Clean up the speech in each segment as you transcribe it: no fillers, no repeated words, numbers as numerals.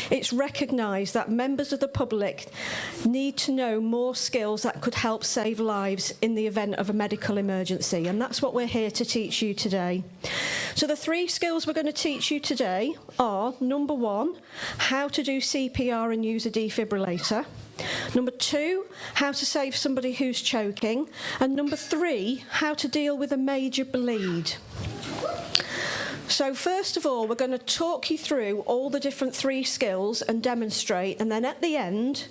It's recognised that members of the public need to know more skills that could help save lives in the event of a medical emergency, and that's what we're here to teach you today. So the 3 skills we're going to teach you today are, number 1, how to do CPR and use a defibrillator. Number 2, how to save somebody who's choking. And number 3, how to deal with a major bleed. So first of all, we're going to talk you through all the different 3 skills and demonstrate, and then at the end,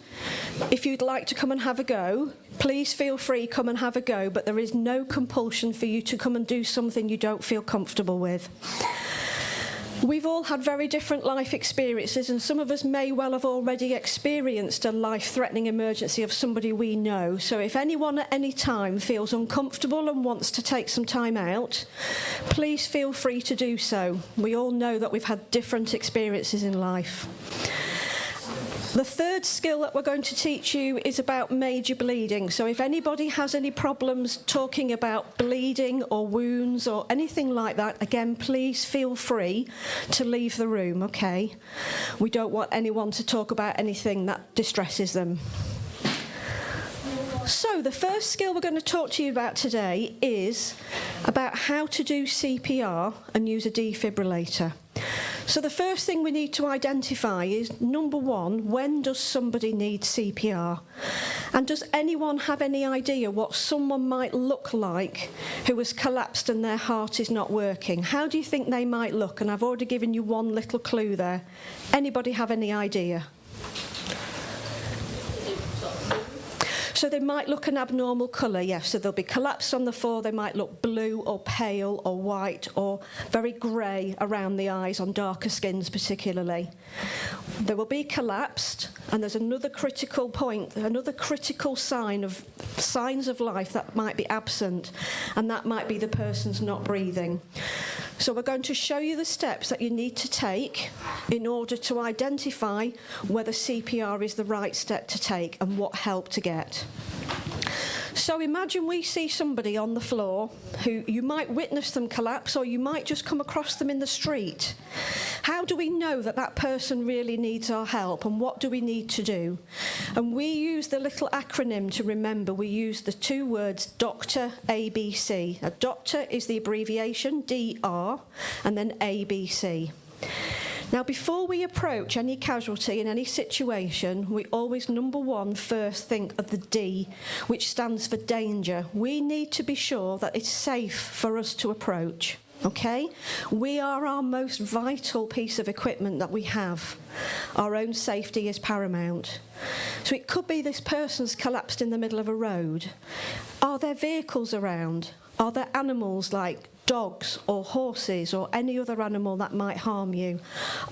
if you'd like to come and have a go, please feel free, come and have a go, but there is no compulsion for you to come and do something you don't feel comfortable with. We've all had very different life experiences, and some of us may well have already experienced a life-threatening emergency of somebody we know. So if anyone at any time feels uncomfortable and wants to take some time out, please feel free to do so. We all know that we've had different experiences in life. The 3rd skill that we're going to teach you is about major bleeding. So if anybody has any problems talking about bleeding or wounds or anything like that, again, please feel free to leave the room, okay? We don't want anyone to talk about anything that distresses them. So the first skill we're going to talk to you about today is about how to do CPR and use a defibrillator. So the first thing we need to identify is, number 1, when does somebody need CPR? And does anyone have any idea what someone might look like who has collapsed and their heart is not working? How do you think they might look? And I've already given you one little clue there. Anybody have any idea? So they might look an abnormal colour, yes. So they'll be collapsed on the floor. They might look blue or pale or white or very grey around the eyes on darker skins particularly. They will be collapsed, and there's another critical point, another critical signs of life that might be absent, and that might be the person's not breathing. So we're going to show you the steps that you need to take in order to identify whether CPR is the right step to take and what help to get. So imagine we see somebody on the floor who you might witness them collapse, or you might just come across them in the street. How do we know that that person really needs our help, and what do we need to do? And we use the little acronym to remember. We use the 2 words doctor ABC. A doctor is the abbreviation DR and then ABC. Now, before we approach any casualty in any situation, we always, number 1, first think of the D, which stands for danger. We need to be sure that it's safe for us to approach, okay? We are our most vital piece of equipment that we have. Our own safety is paramount. So it could be this person's collapsed in the middle of a road. Are there vehicles around? Are there animals like dogs or horses or any other animal that might harm you?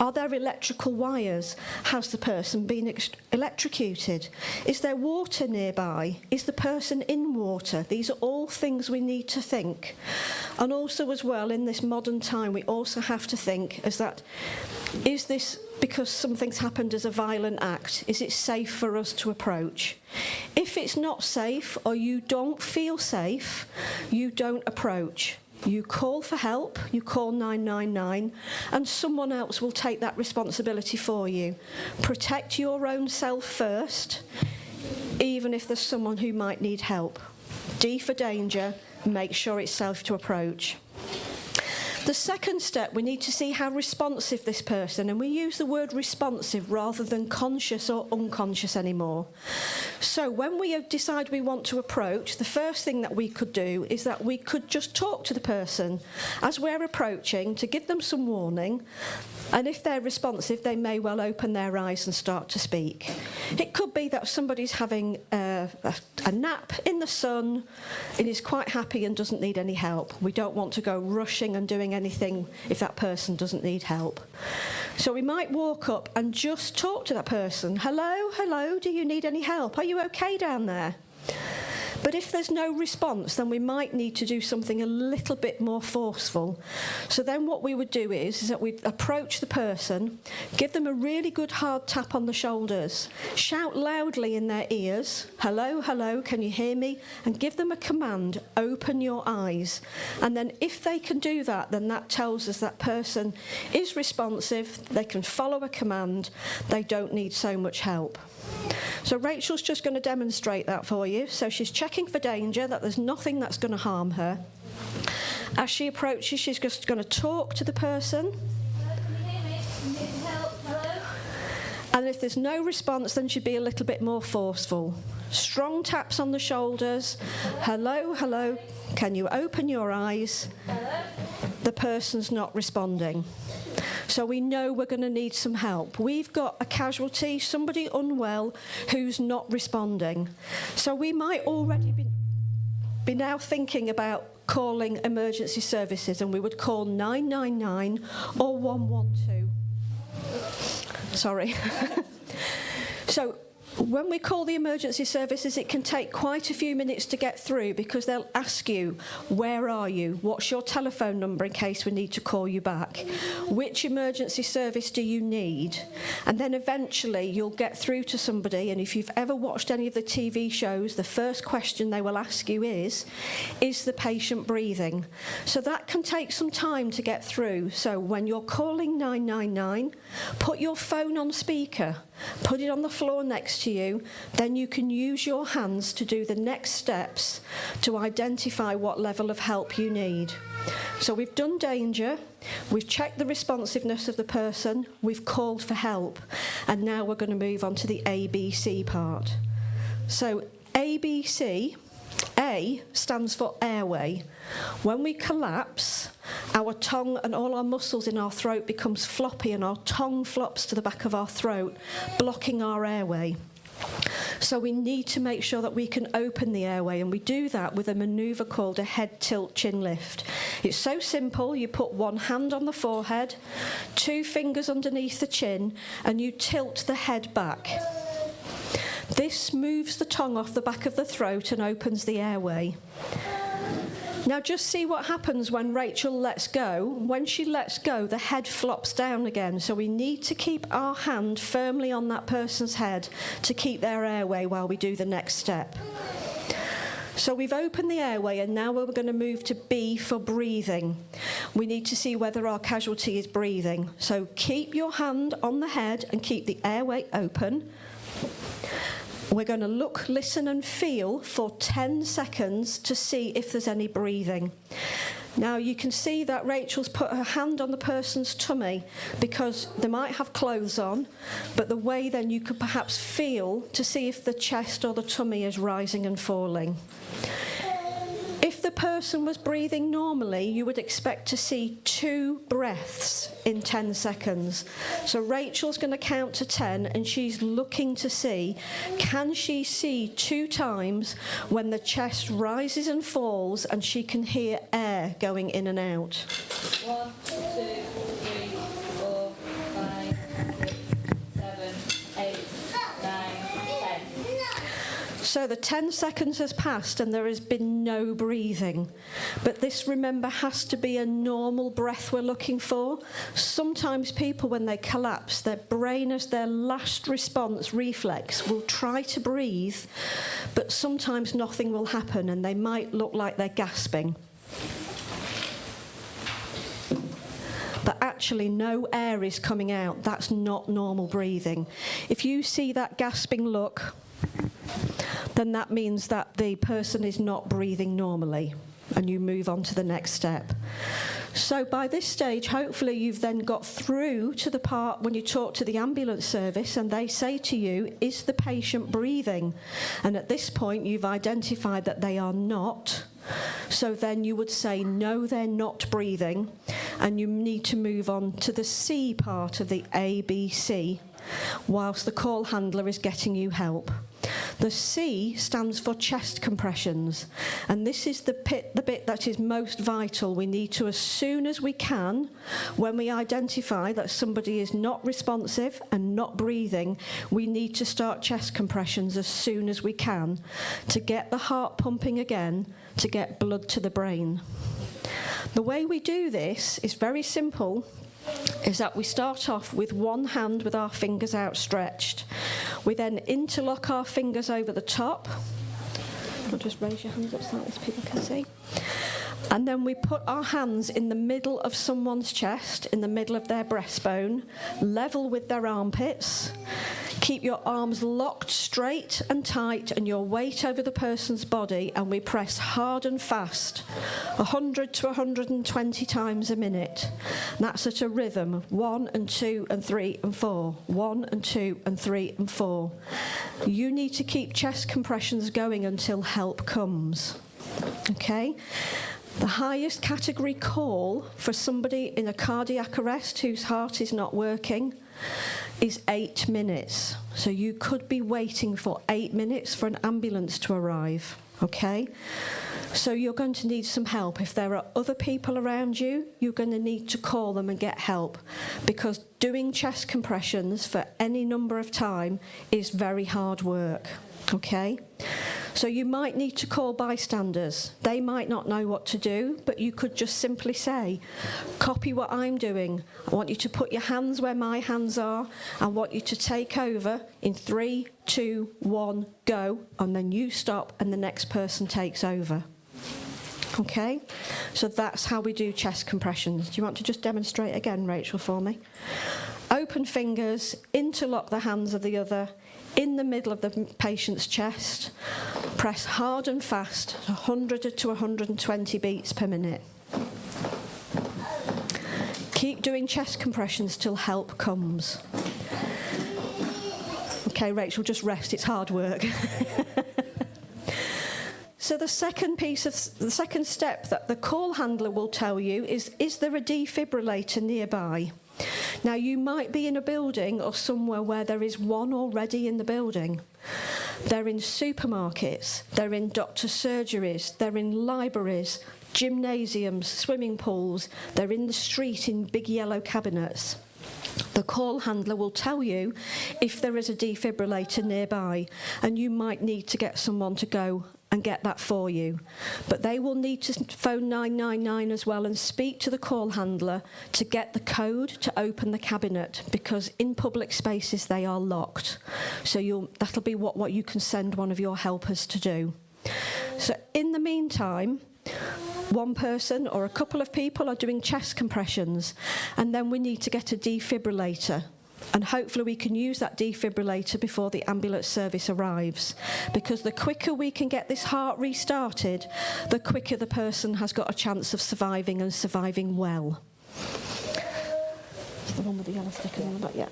Are there electrical wires? Has the person been electrocuted? Is there water nearby? Is the person in water? These are all things we need to think. And also as well, in this modern time, we also have to think is this because something's happened as a violent act? Is it safe for us to approach? If it's not safe or you don't feel safe, you don't approach. You call for help, you call 999, and someone else will take that responsibility for you. Protect your own self first, even if there's someone who might need help. D for danger, make sure it's safe to approach. The second step, we need to see how responsive this person, and we use the word responsive rather than conscious or unconscious anymore. So when we decide we want to approach, the first thing that we could do is that we could just talk to the person as we're approaching to give them some warning, and if they're responsive, they may well open their eyes and start to speak. It could be that somebody's having a nap in the sun and is quite happy and doesn't need any help. We don't want to go rushing and doing anything if that person doesn't need help. So we might walk up and just talk to that person. Hello, do you need any help? Are you okay down there? But if there's no response, then we might need to do something a little bit more forceful. So then what we would do is that we'd approach the person, give them a really good hard tap on the shoulders, shout loudly in their ears, hello, hello, can you hear me? And give them a command, open your eyes. And then if they can do that, then that tells us that person is responsive, they can follow a command, they don't need so much help. So Rachel's just going to demonstrate that for you. So she's checking for danger, that there's nothing that's going to harm her. As she approaches, she's just going to talk to the person. Hello, can you hear me? Need help? Hello? And if there's no response, then she'd be a little bit more forceful. Strong taps on the shoulders. Hello, hello, can you open your eyes? Hello? The person's not responding. So we know we're going to need some help. We've got a casualty, somebody unwell, who's not responding. So we might already be now thinking about calling emergency services, and we would call 999 or 112. Sorry. So when we call the emergency services, it can take quite a few minutes to get through, because they'll ask you, where are you? What's your telephone number in case we need to call you back? Which emergency service do you need? And then eventually you'll get through to somebody, and if you've ever watched any of the TV shows, the first question they will ask you is the patient breathing? So that can take some time to get through. So when you're calling 999, put your phone on speaker, put it on the floor next to you, then you can use your hands to do the next steps to identify what level of help you need. So we've done danger, we've checked the responsiveness of the person, we've called for help, and now we're going to move on to the ABC part. So ABC, A stands for airway. When we collapse, our tongue and all our muscles in our throat becomes floppy, and our tongue flops to the back of our throat, blocking our airway. So we need to make sure that we can open the airway, and we do that with a manoeuvre called a head tilt chin lift. It's so simple. You put one hand on the forehead, 2 fingers underneath the chin, and you tilt the head back. This moves the tongue off the back of the throat and opens the airway. Now just see what happens when Rachel lets go. When she lets go, the head flops down again. So we need to keep our hand firmly on that person's head to keep their airway while we do the next step. So we've opened the airway, and now we're going to move to B for breathing. We need to see whether our casualty is breathing. So keep your hand on the head and keep the airway open. We're going to look, listen and feel for 10 seconds to see if there's any breathing. Now you can see that Rachel's put her hand on the person's tummy because they might have clothes on, but the way then you could perhaps feel to see if the chest or the tummy is rising and falling. If the person was breathing normally, you would expect to see 2 breaths in 10 seconds. So Rachel's going to count to 10, and she's looking to see, can she see 2 times when the chest rises and falls and she can hear air going in and out? 1, 2, 3, 4, 5, 6, 7, 8, 9, 10. So the 10 seconds has passed and there has been no breathing. But this, remember, has to be a normal breath we're looking for. Sometimes people, when they collapse, their brain, as their last response reflex, will try to breathe, but sometimes nothing will happen and they might look like they're gasping. But actually no air is coming out. That's not normal breathing. If you see that gasping look, then that means that the person is not breathing normally, and you move on to the next step. So by this stage, hopefully you've then got through to the part when you talk to the ambulance service and they say to you, is the patient breathing? And at this point, you've identified that they are not. So then you would say, no, they're not breathing, and you need to move on to the C part of the ABC, whilst the call handler is getting you help. The C stands for chest compressions, and this is the bit that is most vital. We need to, as soon as we can, when we identify that somebody is not responsive and not breathing, we need to start chest compressions as soon as we can to get the heart pumping again, to get blood to the brain. The way we do this is very simple, is that we start off with one hand with our fingers outstretched. We then interlock our fingers over the top. I'll just raise your hands up slightly so people can see. And then we put our hands in the middle of someone's chest, in the middle of their breastbone, level with their armpits. Keep your arms locked straight and tight and your weight over the person's body, and we press hard and fast, 100 to 120 times a minute. And that's at a rhythm, 1 and 2 and 3 and 4, 1 and 2 and 3 and 4. You need to keep chest compressions going until help comes, okay? The highest category call for somebody in a cardiac arrest whose heart is not working is 8 minutes. So you could be waiting for 8 minutes for an ambulance to arrive, okay? So you're going to need some help. If there are other people around you, you're going to need to call them and get help, because doing chest compressions for any number of time is very hard work, okay? So you might need to call bystanders. They might not know what to do, but you could just simply say, copy what I'm doing. I want you to put your hands where my hands are. I want you to take over in 3, 2, 1, go, and then you stop and the next person takes over. Okay? So that's how we do chest compressions. Do you want to just demonstrate again, Rachel, for me? Open fingers, interlock the hands of the other, in the middle of the patient's chest, press hard and fast, 100 to 120 beats per minute. Keep doing chest compressions till help comes. Okay, Rachel, just rest, it's hard work. So the second step that the call handler will tell you is there a defibrillator nearby? Now, you might be in a building or somewhere where there is one already in the building. They're in supermarkets, they're in doctor surgeries, they're in libraries, gymnasiums, swimming pools, they're in the street in big yellow cabinets. The call handler will tell you if there is a defibrillator nearby, and you might need to get someone to go and get that for you. But they will need to phone 999 as well and speak to the call handler to get the code to open the cabinet, because in public spaces they are locked. So that'll be what you can send one of your helpers to do. So in the meantime, one person or a couple of people are doing chest compressions, and then we need to get a defibrillator. And hopefully we can use that defibrillator before the ambulance service arrives, because the quicker we can get this heart restarted, the quicker the person has got a chance of surviving, and surviving well. The one with the yellow sticker on the back, yeah.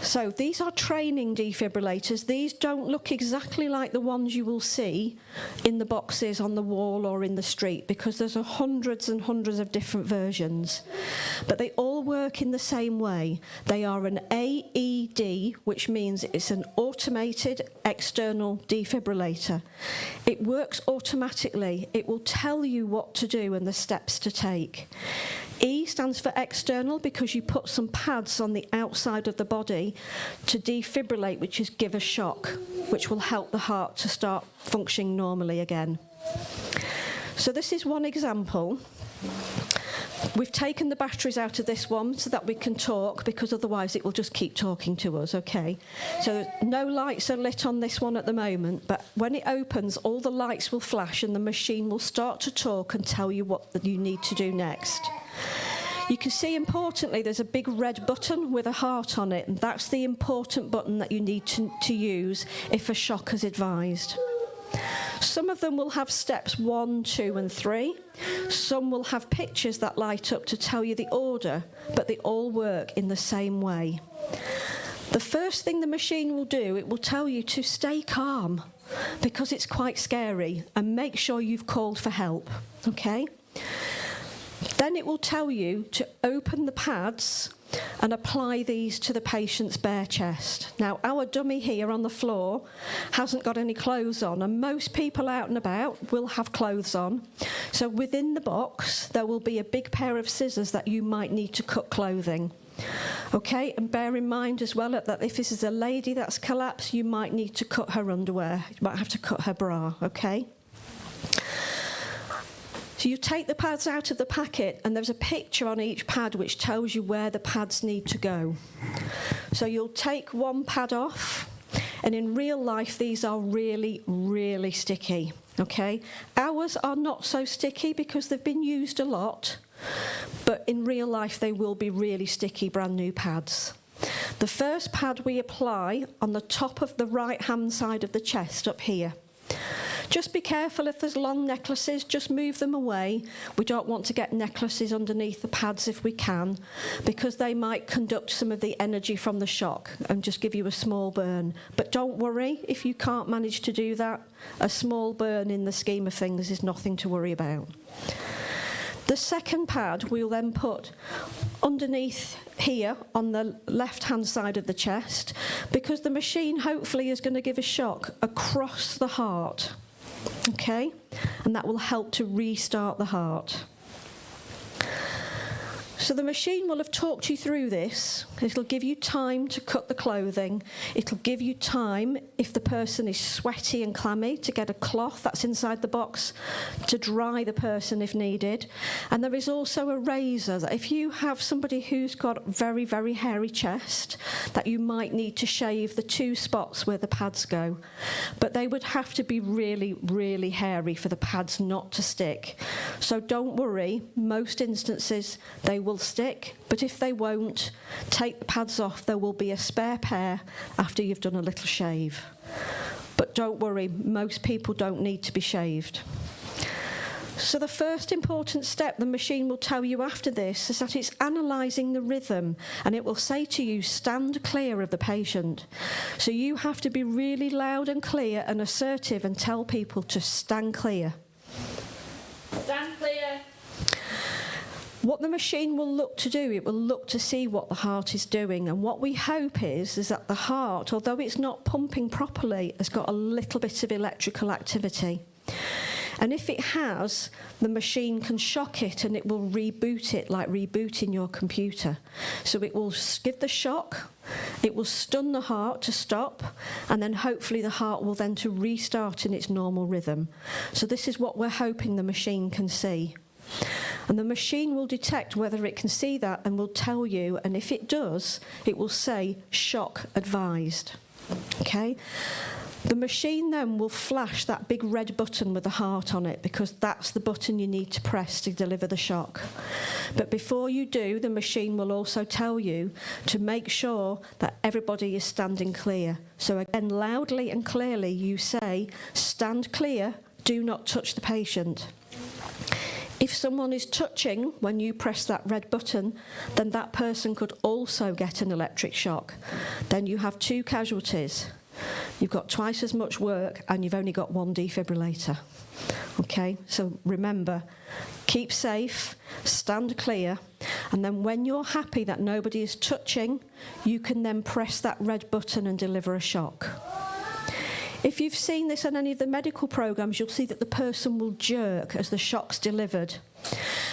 So these are training defibrillators. These don't look exactly like the ones you will see in the boxes on the wall or in the street, because there's hundreds and hundreds of different versions. But they all work in the same way. They are an AED, which means it's an automated external defibrillator. It works automatically. It will tell you what to do and the steps to take. E stands for external, because you put some pads on the outside of the body to defibrillate, which is give a shock, which will help the heart to start functioning normally again. So this is one example. We've taken the batteries out of this one so that we can talk, because otherwise it will just keep talking to us, okay? So no lights are lit on this one at the moment, but when it opens, all the lights will flash and the machine will start to talk and tell you what you need to do next. You can see, importantly, there's a big red button with a heart on it, and that's the important button that you need to use if a shock is advised. Some of them will have steps 1, 2, and 3. Some will have pictures that light up to tell you the order, but they all work in the same way. The first thing the machine will do, it will tell you to stay calm, because it's quite scary, and make sure you've called for help, okay? Then it will tell you to open the pads and apply these to the patient's bare chest. Now, our dummy here on the floor hasn't got any clothes on, and most people out and about will have clothes on. So within the box, there will be a big pair of scissors that you might need to cut clothing. Okay, and bear in mind as well that if this is a lady that's collapsed, you might need to cut her underwear. You might have to cut her bra, okay? So you take the pads out of the packet, and there's a picture on each pad which tells you where the pads need to go. So you'll take one pad off, and in real life, these are really, really sticky, okay? Ours are not so sticky because they've been used a lot, but in real life, they will be really sticky, brand new pads. The first pad we apply on the top of the right-hand side of the chest up here. Just be careful if there's long necklaces, just move them away. We don't want to get necklaces underneath the pads if we can, because they might conduct some of the energy from the shock and just give you a small burn. But don't worry if you can't manage to do that. A small burn in the scheme of things is nothing to worry about. The second pad we'll then put underneath here on the left-hand side of the chest, because the machine hopefully is going to give a shock across the heart, okay? And that will help to restart the heart. So the machine will have talked you through this. It'll give you time to cut the clothing. It'll give you time, if the person is sweaty and clammy, to get a cloth that's inside the box to dry the person if needed. And there is also a razor that if you have somebody who's got very, very hairy chest, that you might need to shave the 2 spots where the pads go. But they would have to be really, really hairy for the pads not to stick. So don't worry, most instances they will stick, but if they won't, take the pads off. There will be a spare pair after you've done a little shave. But don't worry, most people don't need to be shaved. So the first important step the machine will tell you after this is that it's analysing the rhythm, and it will say to you, stand clear of the patient. So you have to be really loud and clear and assertive and tell people to stand clear. Stand clear. What the machine will look to do, it will look to see what the heart is doing. And what we hope is that the heart, although it's not pumping properly, has got a little bit of electrical activity. And if it has, the machine can shock it and it will reboot it like rebooting your computer. So it will give the shock, it will stun the heart to stop, and then hopefully the heart will then to restart in its normal rhythm. So this is what we're hoping the machine can see. And the machine will detect whether it can see that and will tell you, and if it does, it will say shock advised. Okay? The machine then will flash that big red button with the heart on it, because that's the button you need to press to deliver the shock. But before you do, the machine will also tell you to make sure that everybody is standing clear. So again, loudly and clearly you say, stand clear, do not touch the patient. If someone is touching when you press that red button, then that person could also get an electric shock. Then you have 2 casualties. You've got twice as much work and you've only got 1 defibrillator. Okay, so remember, keep safe, stand clear, and then when you're happy that nobody is touching, you can then press that red button and deliver a shock. If you've seen this on any of the medical programs, you'll see that the person will jerk as the shock's delivered.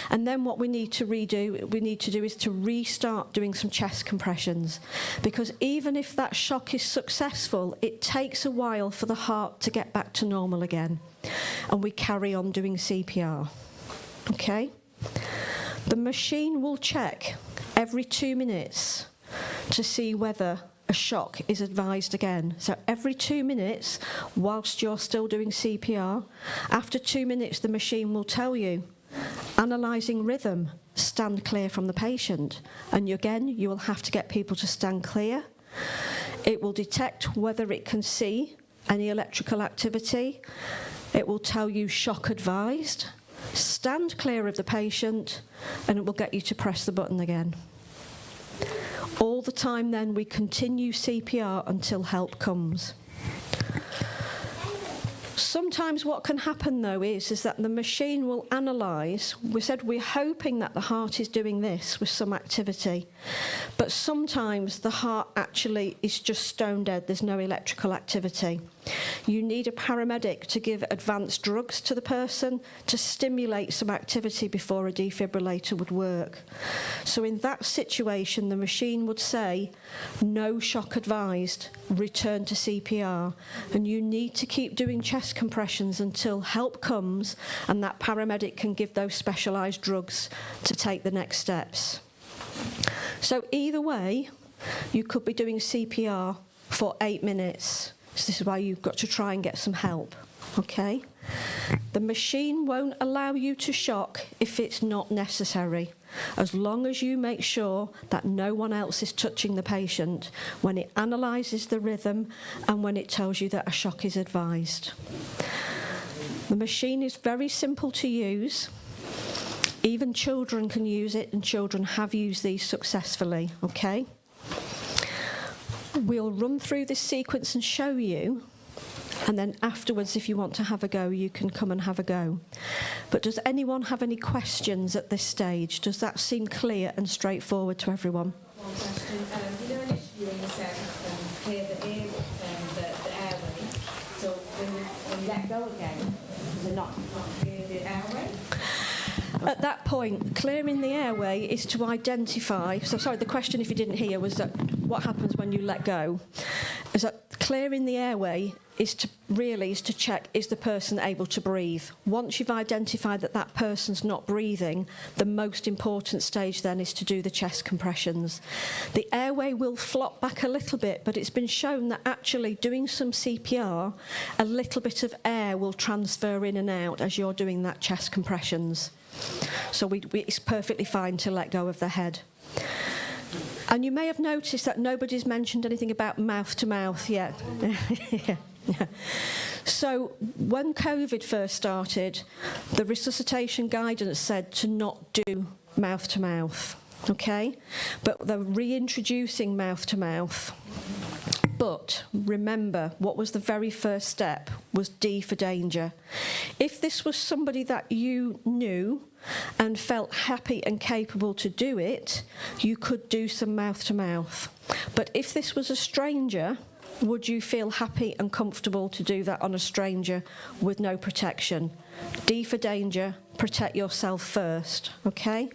And then what we need to do is to restart doing some chest compressions. Because even if that shock is successful, it takes a while for the heart to get back to normal again. And we carry on doing CPR. Okay? The machine will check every 2 minutes to see whether a shock is advised again. So every 2 minutes, whilst you're still doing CPR, after 2 minutes, the machine will tell you, analysing rhythm, stand clear from the patient. And again, you will have to get people to stand clear. It will detect whether it can see any electrical activity. It will tell you shock advised, stand clear of the patient, and it will get you to press the button again. All the time then we continue CPR until help comes. Sometimes what can happen, though, is that the machine will analyse. We said we're hoping that the heart is doing this with some activity, but sometimes the heart actually is just stone dead. There's no electrical activity. You need a paramedic to give advanced drugs to the person to stimulate some activity before a defibrillator would work. So in that situation, the machine would say, no shock advised, return to CPR, and you need to keep doing chest compressions until help comes and that paramedic can give those specialised drugs to take the next steps. So either way, you could be doing CPR for 8 minutes. So this is why you've got to try and get some help, okay? The machine won't allow you to shock if it's not necessary, as long as you make sure that no one else is touching the patient when it analyses the rhythm and when it tells you that a shock is advised. The machine is very simple to use. Even children can use it, and children have used these successfully, okay? We'll run through this sequence and show you, and then afterwards, if you want to have a go, you can come and have a go. But does anyone have any questions at this stage? Does that seem clear and straightforward to everyone? One question. You know, initially when you said clear the airway, so when you let go again, does it not clear the airway? At that point, clearing the airway is to identify, so sorry, the question, if you didn't hear, was that what happens when you let go? Is that clearing the airway is to check, is the person able to breathe? Once you've identified that that person's not breathing, the most important stage then is to do the chest compressions. The airway will flop back a little bit, but it's been shown that actually doing some CPR, a little bit of air will transfer in and out as you're doing that chest compressions. So it's perfectly fine to let go of the head. And you may have noticed that nobody's mentioned anything about mouth-to-mouth yet. Yeah. So when COVID first started, the resuscitation guidance said to not do mouth-to-mouth, okay? But they're reintroducing mouth-to-mouth. But remember, what was the very first step was D for danger. If this was somebody that you knew and felt happy and capable to do it, you could do some mouth-to-mouth. But if this was a stranger, would you feel happy and comfortable to do that on a stranger with no protection? D for danger, protect yourself first, okay?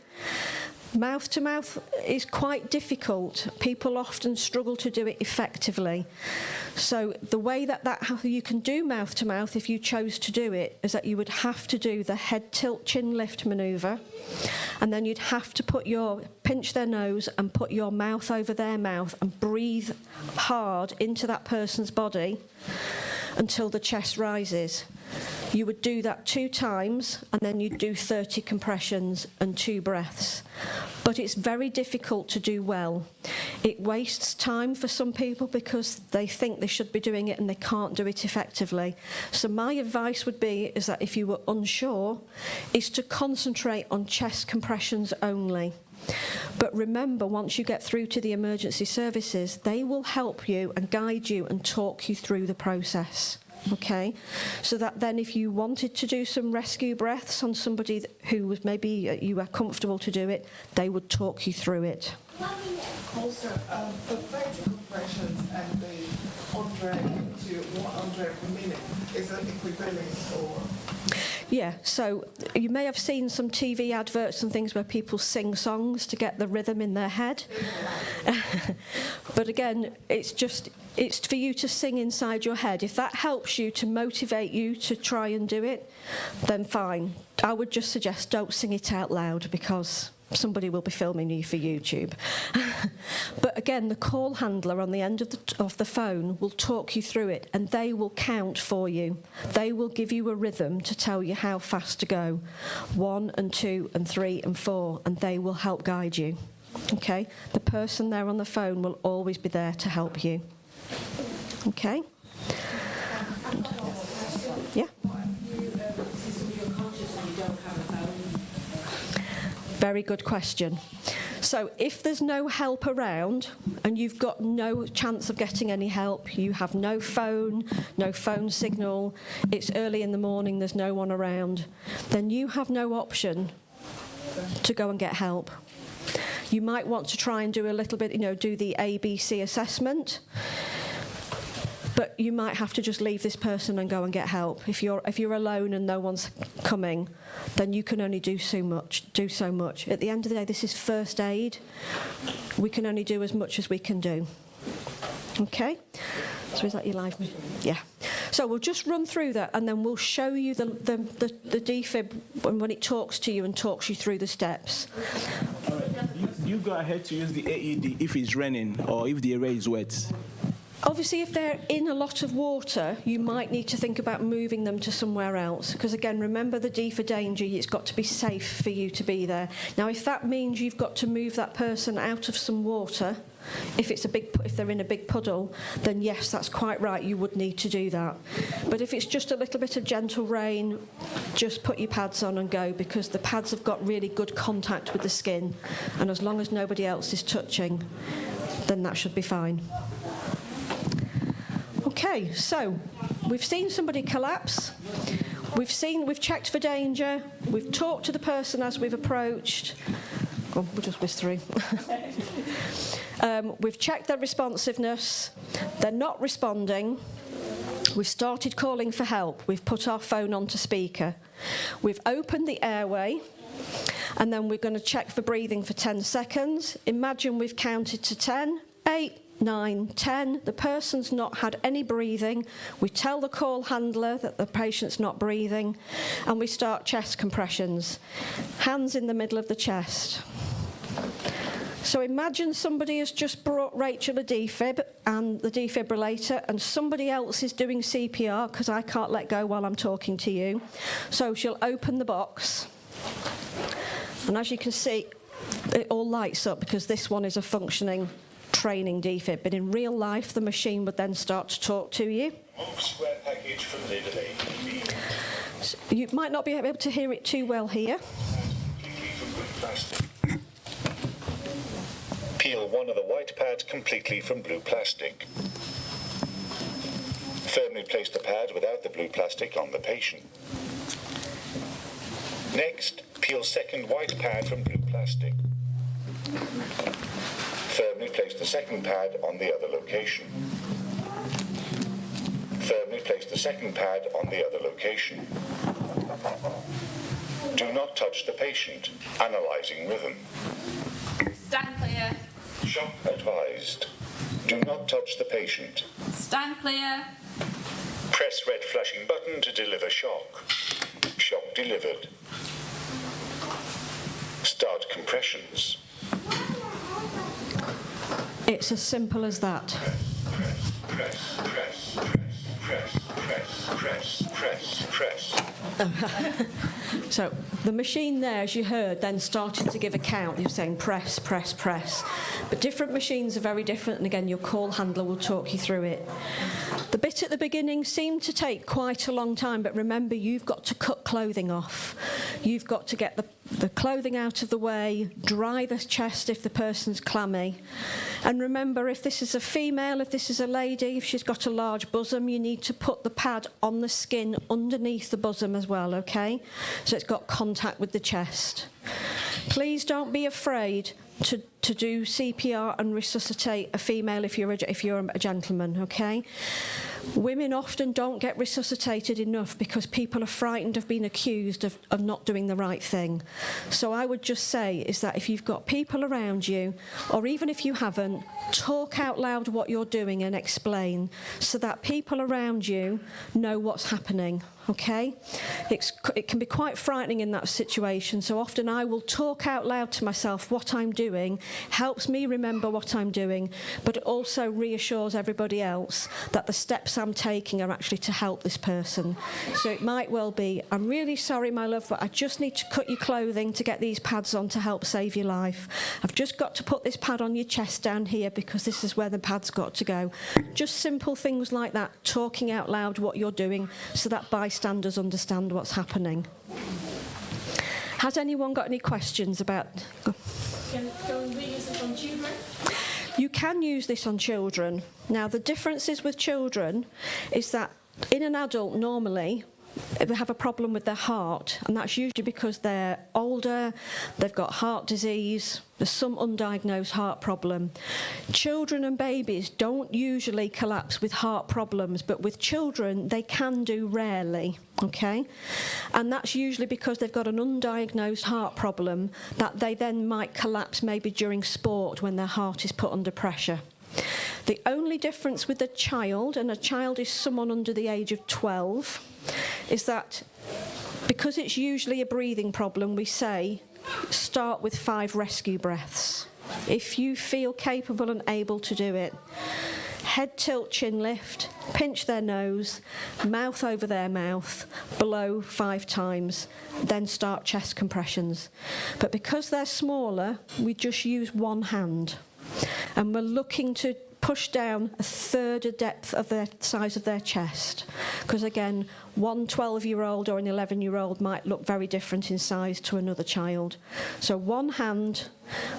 Mouth-to-mouth is quite difficult. People often struggle to do it effectively. So the way that you can do mouth-to-mouth, if you chose to do it, is that you would have to do the head tilt chin lift manoeuvre, and then you'd have to pinch their nose and put your mouth over their mouth and breathe hard into that person's body until the chest rises. You would do that 2 times, and then you'd do 30 compressions and 2 breaths. But it's very difficult to do well. It wastes time for some people because they think they should be doing it and they can't do it effectively. So my advice would be is that if you were unsure, is to concentrate on chest compressions only. But remember, once you get through to the emergency services, they will help you and guide you and talk you through the process. Okay, so that then if you wanted to do some rescue breaths on somebody who was maybe you were comfortable to do it, they would talk you through it. Also, the 30 compressions and the 100 to 100 per minute, is that equivalent or? Yeah, so you may have seen some TV adverts and things where people sing songs to get the rhythm in their head. But again, it's for you to sing inside your head. If that helps you to motivate you to try and do it, then fine. I would just suggest don't sing it out loud because somebody will be filming you for YouTube. But again, the call handler on the end of the phone will talk you through it, and they will count for you. They will give you a rhythm to tell you how fast to go. 1 and 2 and 3 and 4, and they will help guide you. Okay? The person there on the phone will always be there to help you. Okay? Yeah? Very good question. So So if there's no help around and you've got no chance of getting any help, you have no phone signal, it's early in the morning, there's no one around, then you have no option to go and get help. You might want to try and do a little bit, do the ABC assessment, but you might have to just leave this person and go and get help. If you're alone and no one's coming, then you can only do so much. At the end of the day, this is first aid. We can only do as much as we can do. Okay? So is that your live? Yeah. So we'll just run through that, and then we'll show you the defib when it talks to you and talks you through the steps. All right. You go ahead to use the AED if it's raining or if the area is wet. Obviously, if they're in a lot of water, you might need to think about moving them to somewhere else. Because again, remember the D for danger, it's got to be safe for you to be there. Now, if that means you've got to move that person out of some water, if they're in a big puddle, then yes, that's quite right, you would need to do that. But if it's just a little bit of gentle rain, just put your pads on and go, because the pads have got really good contact with the skin. And as long as nobody else is touching, then that should be fine. Okay, so we've seen somebody collapse, we've checked for danger, we've talked to the person as we've approached. Oh, we'll just whiz through. We've checked their responsiveness, they're not responding, we've started calling for help, we've put our phone onto speaker, we've opened the airway, and then we're going to check for breathing for 10 seconds. Imagine we've counted to 10, 8, 9, 10, the person's not had any breathing, we tell the call handler that the patient's not breathing, and we start chest compressions. Hands in the middle of the chest. So imagine somebody has just brought Rachel a defib and the defibrillator, and somebody else is doing CPR, because I can't let go while I'm talking to you. So she'll open the box, and as you can see, it all lights up because this one is a functioning training defib, but in real life the machine would then start to talk to you. Move square package from lid of AED. So you might not be able to hear it too well here. Completely from blue plastic. Peel one of the white pads completely from blue plastic. Firmly place the pad without the blue plastic on the patient. Next, peel second white pad from blue plastic. Firmly place the second pad on the other location. Firmly place the second pad on the other location. Do not touch the patient. Analyzing rhythm. Stand clear. Shock advised. Do not touch the patient. Stand clear. Press red flashing button to deliver shock. Shock delivered. Start compressions. It's as simple as that. Press, press, press, press, press, press, press, press. So the machine there, as you heard, then started to give a count. You're saying press, press, press. But different machines are very different, and again, your call handler will talk you through it. The bit at the beginning seemed to take quite a long time, but remember, you've got to cut clothing off. You've got to get the clothing out of the way, dry the chest if the person's clammy. And remember, if this is a female, if this is a lady, if she's got a large bosom, you need to put the pad on the skin underneath the bosom as well, okay? So it's got contact with the chest. Please don't be afraid to do CPR and resuscitate a female if you're a gentleman, okay? Women often don't get resuscitated enough because people are frightened of being accused of not doing the right thing. So I would just say is that if you've got people around you, or even if you haven't, talk out loud what you're doing and explain so that people around you know what's happening, okay? It can be quite frightening in that situation, so often I will talk out loud to myself what I'm doing, helps me remember what I'm doing, but it also reassures everybody else that the steps I'm taking are actually to help this person. So it might well be, I'm really sorry, my love, but I just need to cut your clothing to get these pads on to help save your life. I've just got to put this pad on your chest down here because this is where the pad's got to go. Just simple things like that, talking out loud what you're doing so that bystanders understand what's happening. Has anyone got any questions about... Can we use it on children? You can use this on children. Now, the differences with children is that in an adult, normally, they have a problem with their heart, and that's usually because they're older, they've got heart disease, there's some undiagnosed heart problem. Children and babies don't usually collapse with heart problems, but with children, they can do rarely, okay? And that's usually because they've got an undiagnosed heart problem that they then might collapse maybe during sport when their heart is put under pressure. The only difference with a child, and a child is someone under the age of 12, is that because it's usually a breathing problem, we say start with 5 rescue breaths. If you feel capable and able to do it, head tilt, chin lift, pinch their nose, mouth over their mouth, blow 5 times, then start chest compressions. But because they're smaller, we just use one hand. And we're looking to push down a third of depth of the size of their chest. Because again, one 12-year-old or an 11-year-old might look very different in size to another child. So one hand,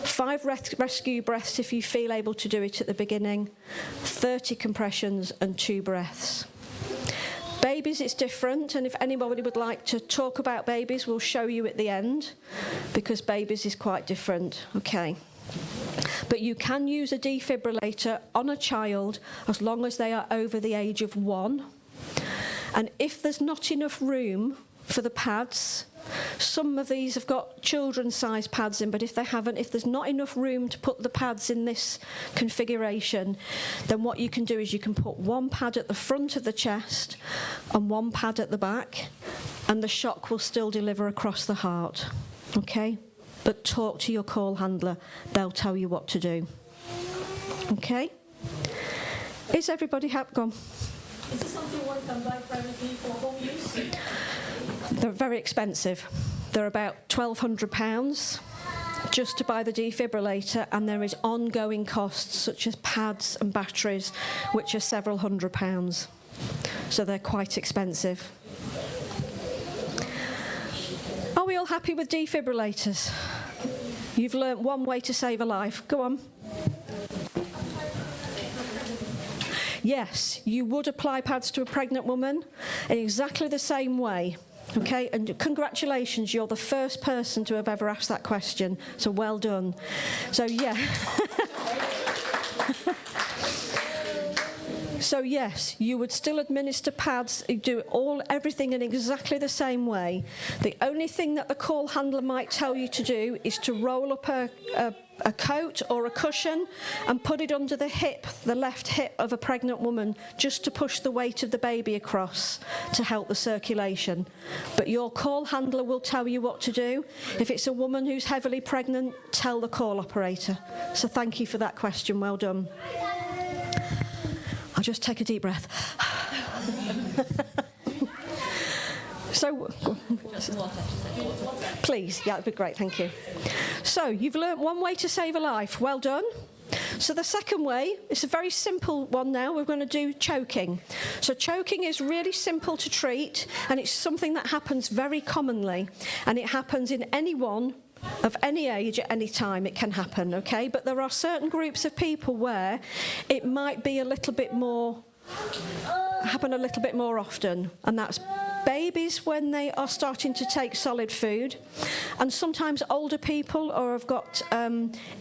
5 rescue breaths if you feel able to do it at the beginning, 30 compressions and 2 breaths. Babies, it's different, and if anybody would like to talk about babies, we'll show you at the end, because babies is quite different. Okay. But you can use a defibrillator on a child as long as they are over the age of 1. And if there's not enough room for the pads, some of these have got children's-sized pads in, but if they haven't, if there's not enough room to put the pads in this configuration, then what you can do is you can put 1 pad at the front of the chest and 1 pad at the back, and the shock will still deliver across the heart. Okay? But talk to your call handler. They'll tell you what to do. Okay? Is everybody happy? Go on. Is this something one can buy privately for home use? They're very expensive. They're about £1,200 just to buy the defibrillator, and there is ongoing costs such as pads and batteries, which are several £100s. So they're quite expensive. Are we all happy with defibrillators? You've learnt one way to save a life. Go on. Yes, you would apply pads to a pregnant woman in exactly the same way. Okay, and congratulations, you're the first person to have ever asked that question, so well done. So, yeah. So yes, you would still administer pads, do everything in exactly the same way. The only thing that the call handler might tell you to do is to roll up a coat or a cushion and put it under the hip, the left hip of a pregnant woman, just to push the weight of the baby across to help the circulation. But your call handler will tell you what to do. If it's a woman who's heavily pregnant, tell the call operator. So thank you for that question, well done. I'll just take a deep breath. So, please, yeah, that'd be great, thank you. So, you've learnt one way to save a life, well done. So the second way, it's a very simple one now, we're going to do choking. So choking is really simple to treat, and it's something that happens very commonly, and it happens in anyone of any age at any time. It can happen, okay? But there are certain groups of people where it might be a little bit more, happen a little bit more often, and that's babies when they are starting to take solid food, and sometimes older people or have got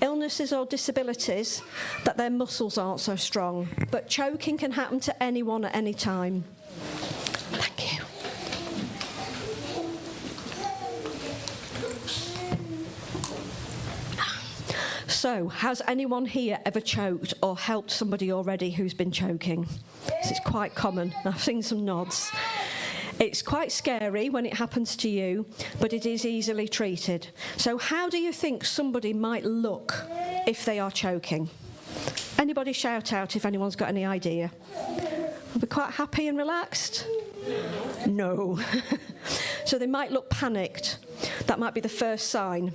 illnesses or disabilities that their muscles aren't so strong. But choking can happen to anyone at any time. Thank you. So, has anyone here ever choked or helped somebody already who's been choking? This is quite common. I've seen some nods. It's quite scary when it happens to you, but it is easily treated. So how do you think somebody might look if they are choking? Anybody shout out if anyone's got any idea? Are we quite happy and relaxed? No. So they might look panicked. That might be the first sign.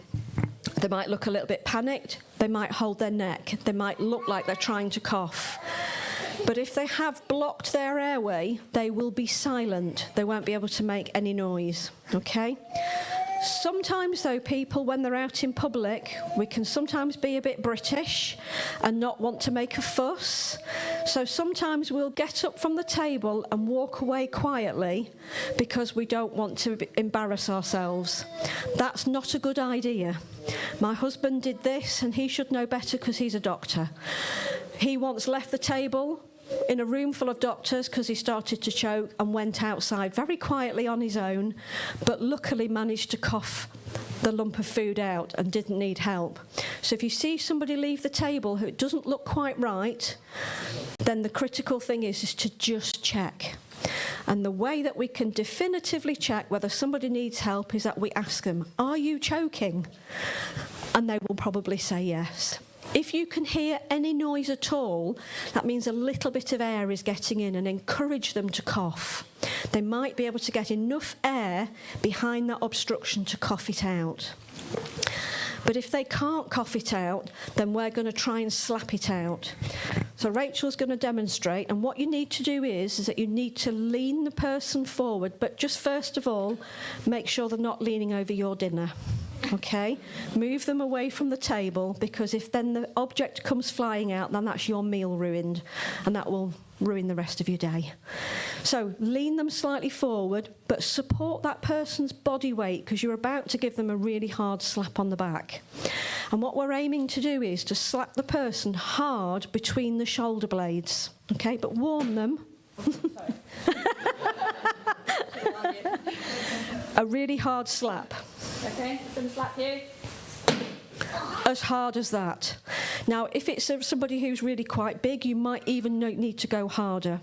They might look a little bit panicked. They might hold their neck. They might look like they're trying to cough. But if they have blocked their airway, they will be silent. They won't be able to make any noise, okay? Sometimes, though, people, when they're out in public, we can sometimes be a bit British and not want to make a fuss. So sometimes we'll get up from the table and walk away quietly because we don't want to embarrass ourselves. That's not a good idea. My husband did this, and he should know better because he's a doctor. He once left the table in a room full of doctors because he started to choke and went outside very quietly on his own, but luckily managed to cough the lump of food out and didn't need help. So if you see somebody leave the table who it doesn't look quite right, then the critical thing is to just check. And the way that we can definitively check whether somebody needs help is that we ask them, "Are you choking?" And they will probably say yes. If you can hear any noise at all, that means a little bit of air is getting in, and encourage them to cough. They might be able to get enough air behind that obstruction to cough it out. But if they can't cough it out, then we're going to try and slap it out. So Rachel's going to demonstrate, and what you need to do is that you need to lean the person forward, but just first of all, make sure they're not leaning over your dinner. Okay, move them away from the table, because if then the object comes flying out, then that's your meal ruined, and that will ruin the rest of your day. So lean them slightly forward, but support that person's body weight, because you're about to give them a really hard slap on the back. And what we're aiming to do is to slap the person hard between the shoulder blades. Okay, but warn them. A really hard slap. Okay, I'm going to slap you. As hard as that. Now, if it's somebody who's really quite big, you might even need to go harder.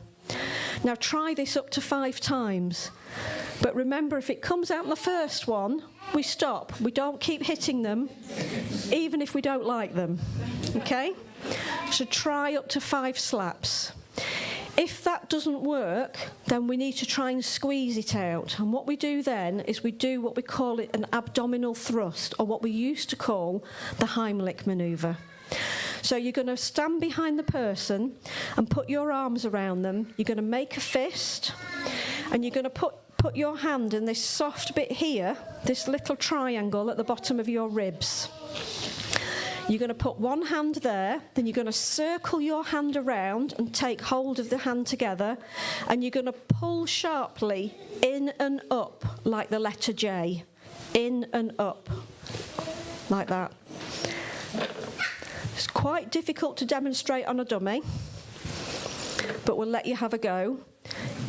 Now, try this up to 5 times. But remember, if it comes out in the first one, we stop. We don't keep hitting them, even if we don't like them. Okay? So try up to 5 slaps. If that doesn't work, then we need to try and squeeze it out. And what we do then is we do what we call it an abdominal thrust, or what we used to call the Heimlich manoeuvre. So you're going to stand behind the person and put your arms around them. You're going to make a fist, and you're going to put your hand in this soft bit here, this little triangle at the bottom of your ribs. You're going to put one hand there, then you're going to circle your hand around and take hold of the hand together, and you're going to pull sharply in and up like the letter J. In and up, like that. It's quite difficult to demonstrate on a dummy, but we'll let you have a go.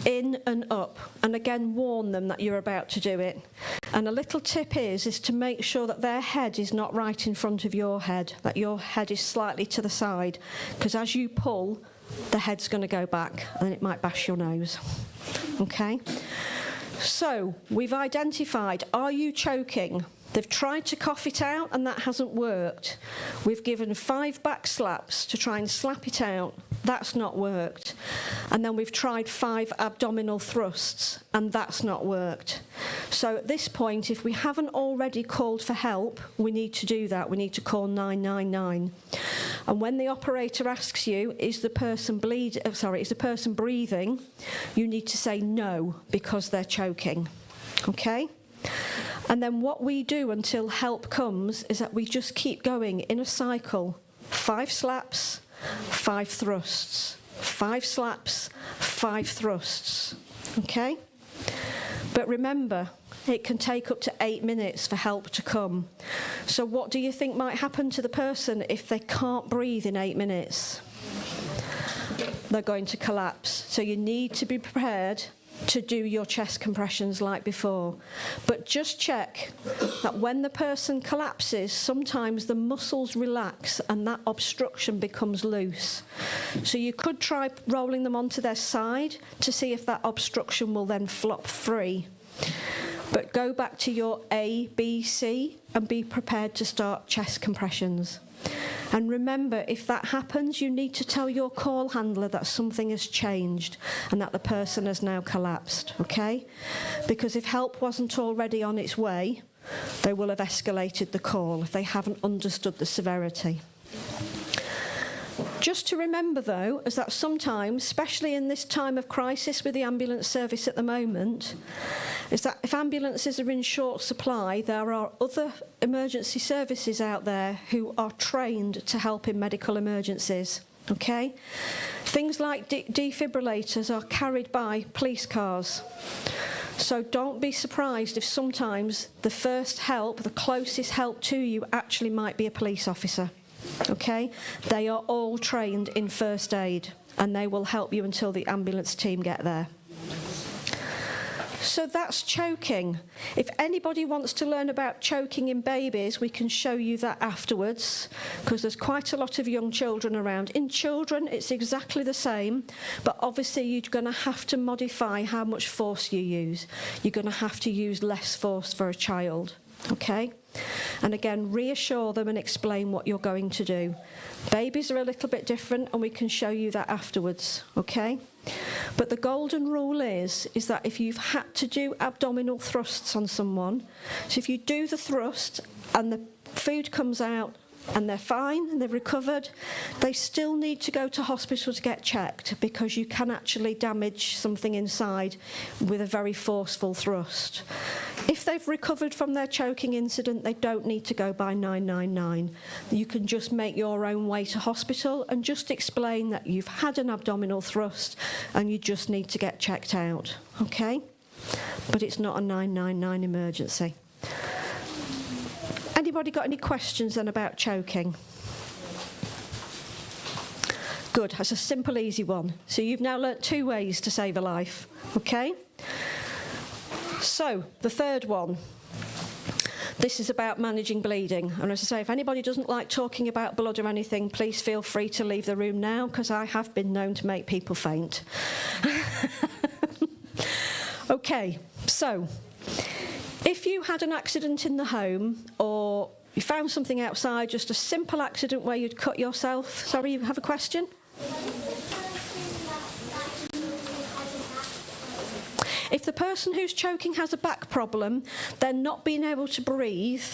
In and up, and again warn them that you're about to do it. And a little tip is to make sure that their head is not right in front of your head, that your head is slightly to the side, because as you pull, the head's going to go back and it might bash your nose. Okay? So we've identified, are you choking? They've tried to cough it out and that hasn't worked. We've given 5 back slaps to try and slap it out. That's not worked. And then we've tried 5 abdominal thrusts and that's not worked. So at this point, if we haven't already called for help, we need to do that. We need to call 999. And when the operator asks you, is the person breathing? You need to say no, because they're choking. Okay? And then what we do until help comes is that we just keep going in a cycle. 5 slaps, 5 thrusts. 5 slaps, 5 thrusts. Okay? But remember, it can take up to 8 minutes for help to come. So what do you think might happen to the person if they can't breathe in 8 minutes? They're going to collapse. So you need to be prepared to do your chest compressions like before. But just check that when the person collapses, sometimes the muscles relax and that obstruction becomes loose. So you could try rolling them onto their side to see if that obstruction will then flop free. But go back to your A, B, C and be prepared to start chest compressions. And remember, if that happens, you need to tell your call handler that something has changed and that the person has now collapsed, okay? Because if help wasn't already on its way, they will have escalated the call if they haven't understood the severity. Just to remember, though, is that sometimes, especially in this time of crisis with the ambulance service at the moment, is that if ambulances are in short supply, there are other emergency services out there who are trained to help in medical emergencies. Okay? Things like defibrillators are carried by police cars. So don't be surprised if sometimes the first help, the closest help to you, actually might be a police officer. Okay? They are all trained in first aid, and they will help you until the ambulance team get there. So that's choking. If anybody wants to learn about choking in babies, we can show you that afterwards, because there's quite a lot of young children around. In children, it's exactly the same, but obviously you're going to have to modify how much force you use. You're going to have to use less force for a child, okay? And again, reassure them and explain what you're going to do. Babies are a little bit different, and we can show you that afterwards, okay? But the golden rule is that if you've had to do abdominal thrusts on someone, so if you do the thrust and the food comes out and they're fine and they've recovered, they still need to go to hospital to get checked, because you can actually damage something inside with a very forceful thrust. If they've recovered from their choking incident, they don't need to go by 999. You can just make your own way to hospital and just explain that you've had an abdominal thrust and you just need to get checked out, okay? But it's not a 999 emergency. Anybody got any questions then about choking? Good, that's a simple, easy one. So you've now learnt 2 ways to save a life, okay? So, the third one. This is about managing bleeding. And as I say, if anybody doesn't like talking about blood or anything, please feel free to leave the room now, because I have been known to make people faint. Okay, so if you had an accident in the home, or you found something outside, just a simple accident where you'd cut yourself. Sorry, you have a question? If the person who's choking has a back problem, then not being able to breathe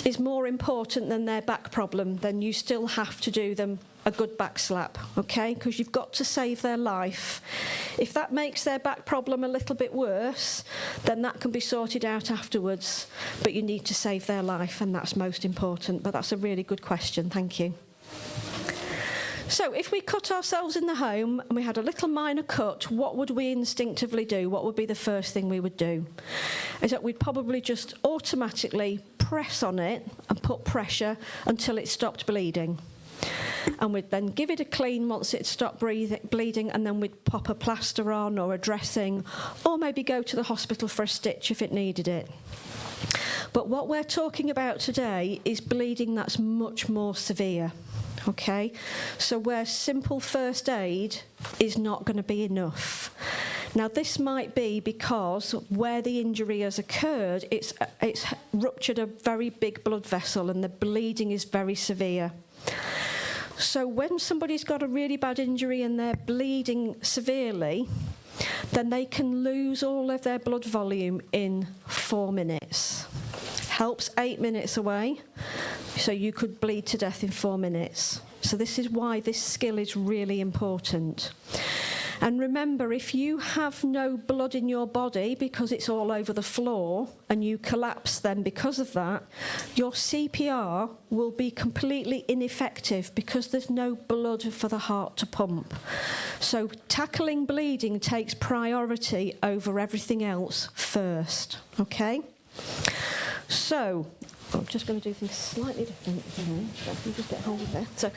is more important than their back problem. Then you still have to do them a good back slap, okay? Because you've got to save their life. If that makes their back problem a little bit worse, then that can be sorted out afterwards. But you need to save their life, and that's most important. But that's a really good question. Thank you. So if we cut ourselves in the home and we had a little minor cut, what would we instinctively do? What would be the first thing we would do? Is that we'd probably just automatically press on it and put pressure until it stopped bleeding. And we'd then give it a clean once it stopped bleeding, and then we'd pop a plaster on or a dressing, or maybe go to the hospital for a stitch if it needed it. But what we're talking about today is bleeding that's much more severe. Okay, so where simple first aid is not going to be enough. Now, this might be because where the injury has occurred, it's ruptured a very big blood vessel, and the bleeding is very severe. So when somebody's got a really bad injury and they're bleeding severely, then they can lose all of their blood volume in 4 minutes. Helps 8 minutes away, so you could bleed to death in 4 minutes. So this is why this skill is really important. And remember, if you have no blood in your body because it's all over the floor and you collapse then because of that, your CPR will be completely ineffective because there's no blood for the heart to pump. So tackling bleeding takes priority over everything else first, okay? So, I'm just going to do things slightly different. Let me just get hold of that. So,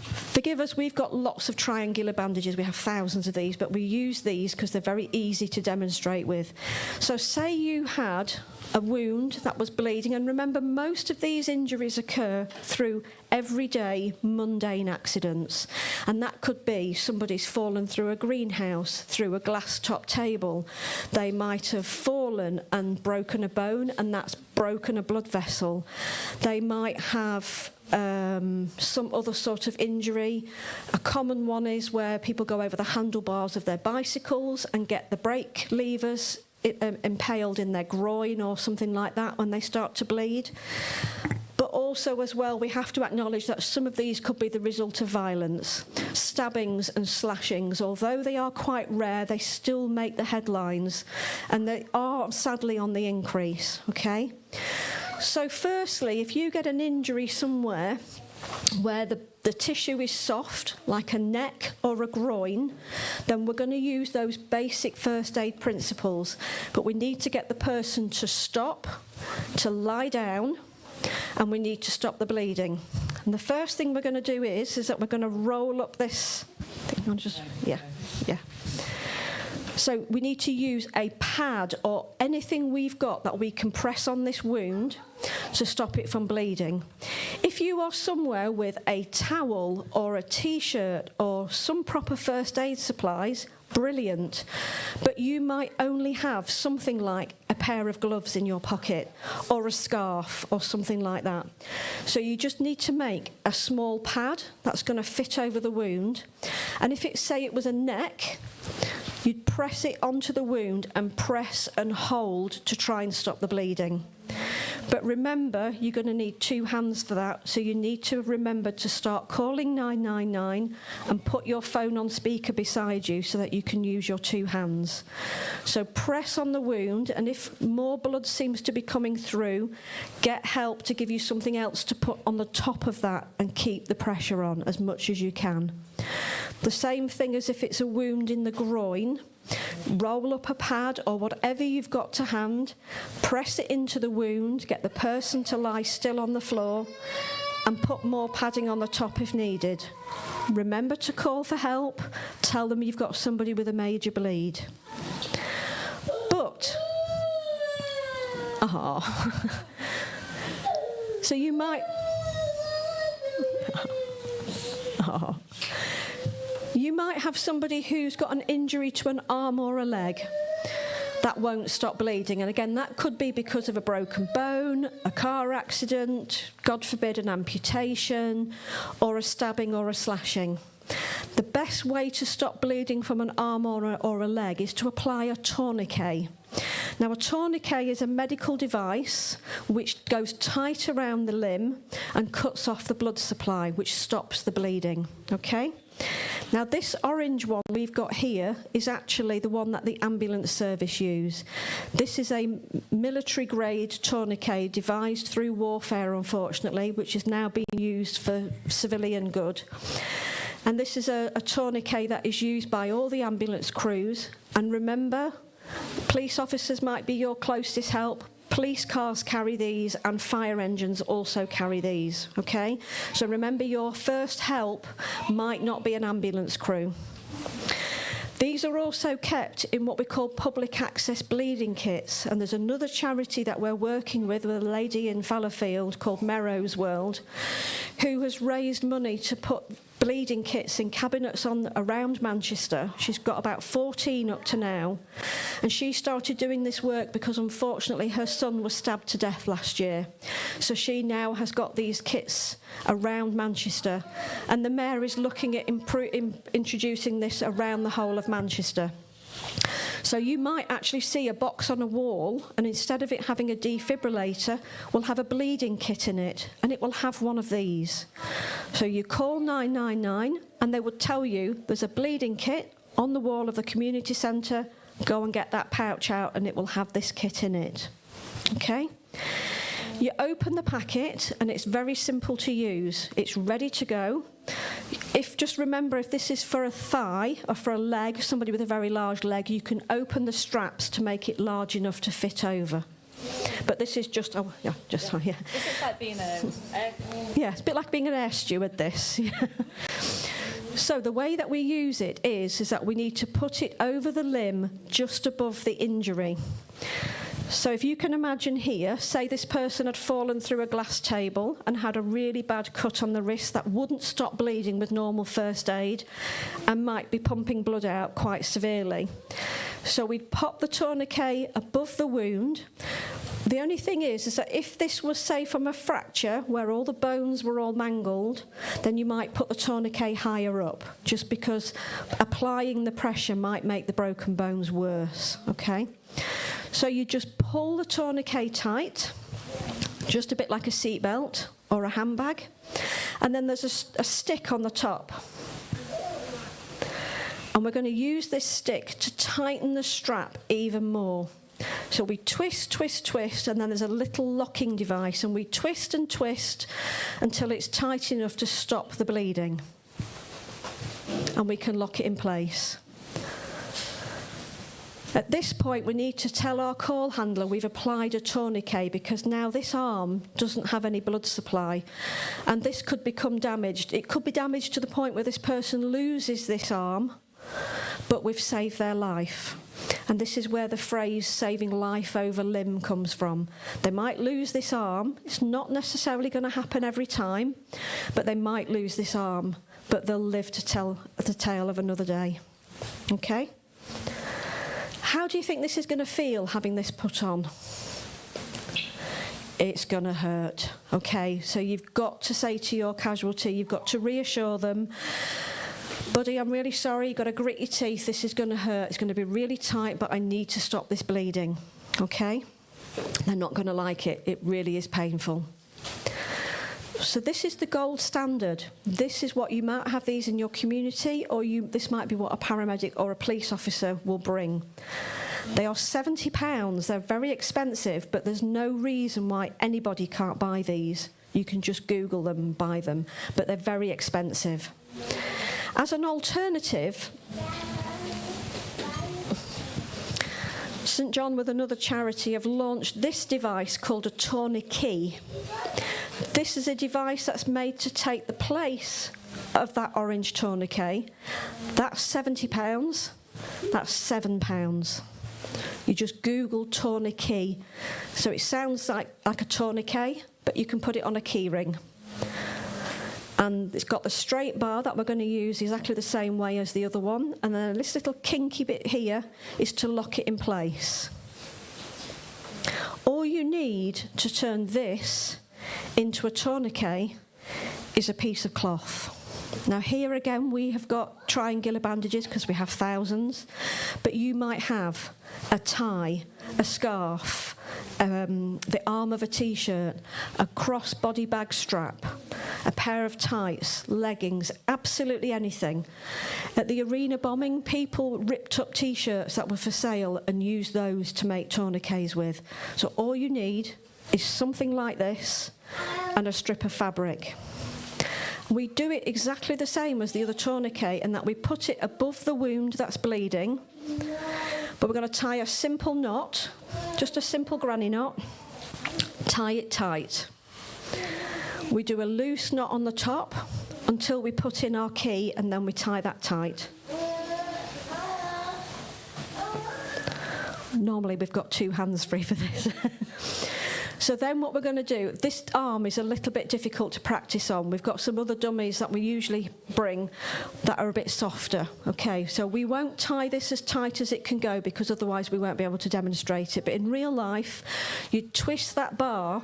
forgive us, we've got lots of triangular bandages. We have thousands of these, but we use these because they're very easy to demonstrate with. So, say you had a wound that was bleeding, and remember, most of these injuries occur through everyday mundane accidents, and that could be somebody's fallen through a greenhouse, through a glass top table. They might have fallen and broken a bone, and that's broken a blood vessel. They might have some other sort of injury. A common one is where people go over the handlebars of their bicycles and get the brake levers impaled in their groin or something like that when they start to bleed. But also, as well, we have to acknowledge that some of these could be the result of violence. Stabbings and slashings, although they are quite rare, they still make the headlines, and they are sadly on the increase, okay? So firstly, if you get an injury somewhere where the tissue is soft, like a neck or a groin, then we're going to use those basic first aid principles. But we need to get the person to stop, to lie down, and we need to stop the bleeding. And the first thing we're going to do is that we're going to roll up this. Yeah. So we need to use a pad or anything we've got that we can press on this wound to stop it from bleeding. If you are somewhere with a towel or a t-shirt or some proper first aid supplies, brilliant. But you might only have something like a pair of gloves in your pocket or a scarf or something like that. So you just need to make a small pad that's going to fit over the wound. And if say it was a neck, you'd press it onto the wound and press and hold to try and stop the bleeding. But remember, you're going to need 2 hands for that, so you need to remember to start calling 999 and put your phone on speaker beside you so that you can use your 2 hands. So press on the wound, and if more blood seems to be coming through, get help to give you something else to put on the top of that and keep the pressure on as much as you can. The same thing as if it's a wound in the groin. Roll up a pad or whatever you've got to hand, press it into the wound, get the person to lie still on the floor, and put more padding on the top if needed. Remember to call for help, tell them you've got somebody with a major bleed. But, so you might... You might have somebody who's got an injury to an arm or a leg that won't stop bleeding. And again, that could be because of a broken bone, a car accident, God forbid an amputation, or a stabbing or a slashing. The best way to stop bleeding from an arm or a leg is to apply a tourniquet. Now, a tourniquet is a medical device which goes tight around the limb and cuts off the blood supply, which stops the bleeding, okay? Now, this orange one we've got here is actually the one that the ambulance service use. This is a military-grade tourniquet devised through warfare, unfortunately, which is now being used for civilian good. And this is a tourniquet that is used by all the ambulance crews. And remember, police officers might be your closest help. Police cars carry these, and fire engines also carry these, okay? So remember, your first help might not be an ambulance crew. These are also kept in what we call public access bleeding kits, and there's another charity that we're working with a lady in Fallowfield called Merrow's World, who has raised money to put bleeding kits in cabinets around Manchester. She's got about 14 up to now, and she started doing this work because unfortunately her son was stabbed to death last year. So she now has got these kits around Manchester, and the mayor is looking at introducing this around the whole of Manchester. So you might actually see a box on a wall, and instead of it having a defibrillator, we'll have a bleeding kit in it, and it will have one of these. So you call 999, and they would tell you there's a bleeding kit on the wall of the community centre. Go and get that pouch out, and it will have this kit in it. Okay? You open the packet, and it's very simple to use. It's ready to go. Just remember, if this is for a thigh or for a leg, somebody with a very large leg, you can open the straps to make it large enough to fit over. But this is just, yeah. This is like being Yeah, it's a bit like being an air steward, this. So the way that we use it is that we need to put it over the limb just above the injury. So if you can imagine here, say this person had fallen through a glass table and had a really bad cut on the wrist that wouldn't stop bleeding with normal first aid and might be pumping blood out quite severely. So we'd pop the tourniquet above the wound. The only thing is that if this was, say, from a fracture where all the bones were all mangled, then you might put the tourniquet higher up, just because applying the pressure might make the broken bones worse, okay? So you just pull the tourniquet tight, just a bit like a seatbelt, or a handbag. And then there's a stick on the top. And we're going to use this stick to tighten the strap even more. So we twist, twist, twist, and then there's a little locking device, and we twist and twist until it's tight enough to stop the bleeding. And we can lock it in place. At this point, we need to tell our call handler we've applied a tourniquet, because now this arm doesn't have any blood supply, and this could become damaged. It could be damaged to the point where this person loses this arm, but we've saved their life. And this is where the phrase saving life over limb comes from. They might lose this arm. It's not necessarily going to happen every time, but they might lose this arm, but they'll live to tell the tale of another day. Okay? How do you think this is going to feel, having this put on? It's going to hurt. Okay? So you've got to say to your casualty, you've got to reassure them, buddy, I'm really sorry, you've got to grit your teeth, this is going to hurt, it's going to be really tight, but I need to stop this bleeding, okay? They're not going to like it, it really is painful. So this is the gold standard. This is what you might have these in your community, or this might be what a paramedic or a police officer will bring. They are £70, they're very expensive, but there's no reason why anybody can't buy these. You can just Google them and buy them, but they're very expensive. As an alternative, St John with another charity have launched this device called a tourniquet. This is a device that's made to take the place of that orange tourniquet. That's £70, that's £7. You just Google tourniquet. So it sounds like a tourniquet, but you can put it on a key ring. And it's got the straight bar that we're going to use exactly the same way as the other one. And then this little kinky bit here is to lock it in place. All you need to turn this into a tourniquet is a piece of cloth. Now here again we have got triangular bandages because we have thousands, but you might have a tie, a scarf, the arm of a t-shirt, a cross-body bag strap, a pair of tights, leggings, absolutely anything. At the arena bombing, people ripped up t-shirts that were for sale and used those to make tourniquets with. So all you need is something like this and a strip of fabric. We do it exactly the same as the other tourniquet, in that we put it above the wound that's bleeding, but we're going to tie a simple knot, just a simple granny knot, tie it tight. We do a loose knot on the top until we put in our key, and then we tie that tight. Normally we've got 2 hands free for this. So then what we're going to do, this arm is a little bit difficult to practice on. We've got some other dummies that we usually bring that are a bit softer. Okay, so we won't tie this as tight as it can go, because otherwise we won't be able to demonstrate it. But in real life, you twist that bar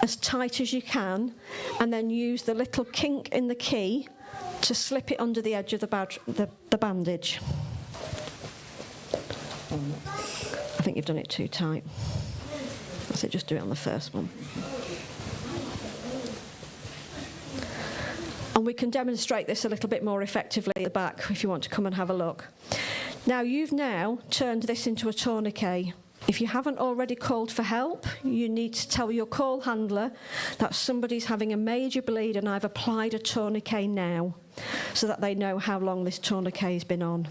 as tight as you can, and then use the little kink in the key to slip it under the edge of the bandage. I think you've done it too tight. So just do it on the first one. And we can demonstrate this a little bit more effectively at the back if you want to come and have a look. Now, you've now turned this into a tourniquet. If you haven't already called for help, you need to tell your call handler that somebody's having a major bleed and I've applied a tourniquet now, so that they know how long this tourniquet has been on.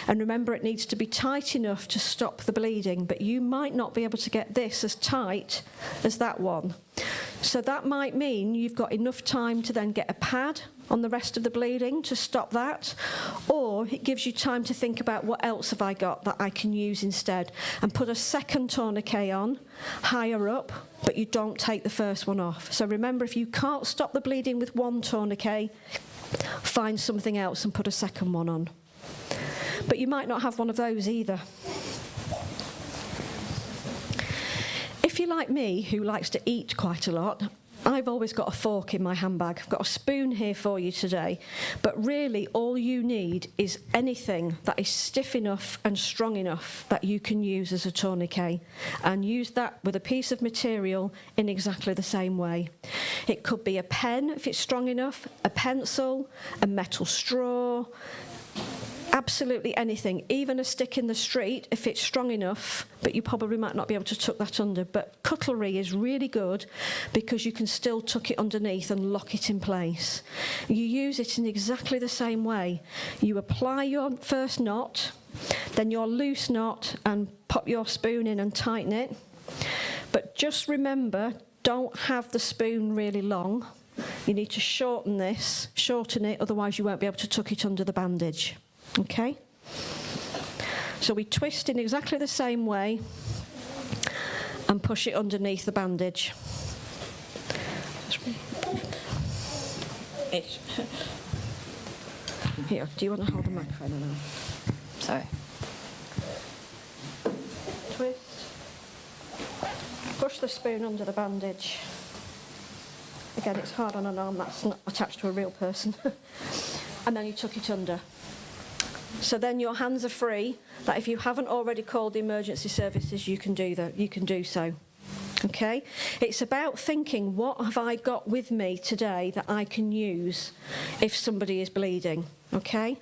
And remember, it needs to be tight enough to stop the bleeding, but you might not be able to get this as tight as that one. So that might mean you've got enough time to then get a pad on the rest of the bleeding to stop that, or it gives you time to think about what else have I got that I can use instead, and put a second tourniquet on higher up, but you don't take the first one off. So remember, if you can't stop the bleeding with one tourniquet, find something else and put a second one on. But you might not have one of those either. If you're like me, who likes to eat quite a lot, I've always got a fork in my handbag. I've got a spoon here for you today. But really, all you need is anything that is stiff enough and strong enough that you can use as a tourniquet. And use that with a piece of material in exactly the same way. It could be a pen, if it's strong enough, a pencil, a metal straw, absolutely anything, even a stick in the street if it's strong enough, but you probably might not be able to tuck that under. But cutlery is really good because you can still tuck it underneath and lock it in place. You use it in exactly the same way. You apply your first knot, then your loose knot, and pop your spoon in and tighten it. But just remember, don't have the spoon really long. You need to shorten it, otherwise you won't be able to tuck it under the bandage. Okay? So we twist in exactly the same way and push it underneath the bandage. Here, do you want to hold the microphone now? Sorry. Twist. Push the spoon under the bandage. Again, it's hard on an arm that's not attached to a real person. And then you tuck it under. So then your hands are free, that if you haven't already called the emergency services, you can do that. You can do so. Okay? It's about thinking, what have I got with me today that I can use if somebody is bleeding? Okay?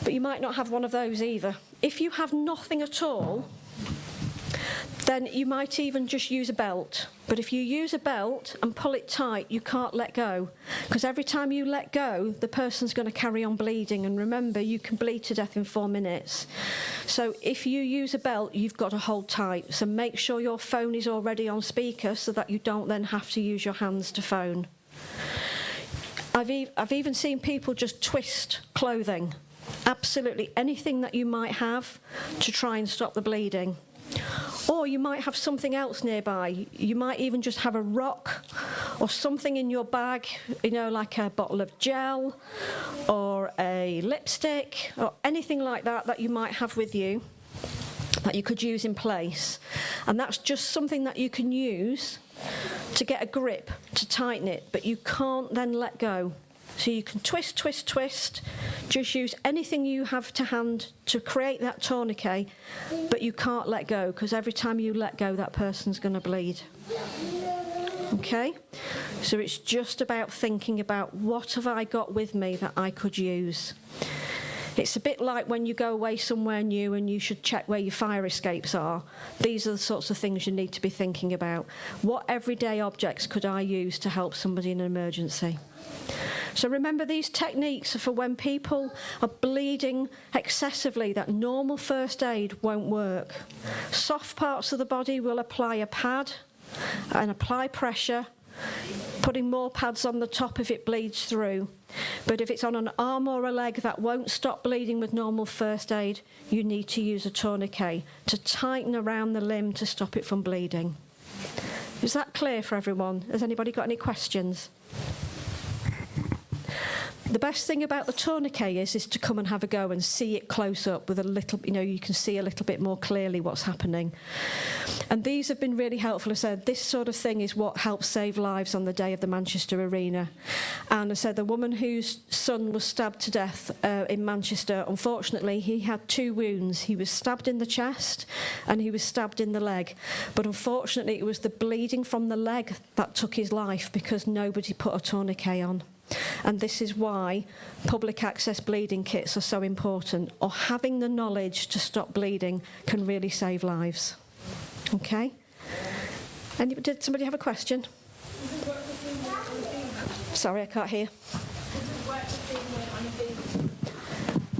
But you might not have one of those either. If you have nothing at all, then you might even just use a belt. But if you use a belt and pull it tight, you can't let go. Because every time you let go, the person's going to carry on bleeding. And remember, you can bleed to death in 4 minutes. So if you use a belt, you've got to hold tight. So make sure your phone is already on speaker so that you don't then have to use your hands to phone. I've even seen people just twist clothing. Absolutely anything that you might have to try and stop the bleeding. Or you might have something else nearby. You might even just have a rock or something in your bag, you know, like a bottle of gel or a lipstick or anything like that you might have with you that you could use in place. And that's just something that you can use to get a grip, to tighten it, but you can't then let go. So you can twist, twist, twist, just use anything you have to hand to create that tourniquet, but you can't let go, because every time you let go, that person's going to bleed. Okay? So it's just about thinking about, what have I got with me that I could use? It's a bit like when you go away somewhere new and you should check where your fire escapes are. These are the sorts of things you need to be thinking about. What everyday objects could I use to help somebody in an emergency? So remember, these techniques are for when people are bleeding excessively, that normal first aid won't work. Soft parts of the body will apply a pad and apply pressure, putting more pads on the top if it bleeds through. But if it's on an arm or a leg that won't stop bleeding with normal first aid, you need to use a tourniquet to tighten around the limb to stop it from bleeding. Is that clear for everyone? Has anybody got any questions? The best thing about the tourniquet is to come and have a go and see it close up with a little, you can see a little bit more clearly what's happening. And these have been really helpful. I said, this sort of thing is what helps save lives on the day of the Manchester Arena. And I said, the woman whose son was stabbed to death in Manchester, unfortunately, he had 2 wounds. He was stabbed in the chest and he was stabbed in the leg. But unfortunately, it was the bleeding from the leg that took his life because nobody put a tourniquet on. And this is why public access bleeding kits are so important, or having the knowledge to stop bleeding can really save lives. Okay? Did somebody have a question? Sorry, I can't hear.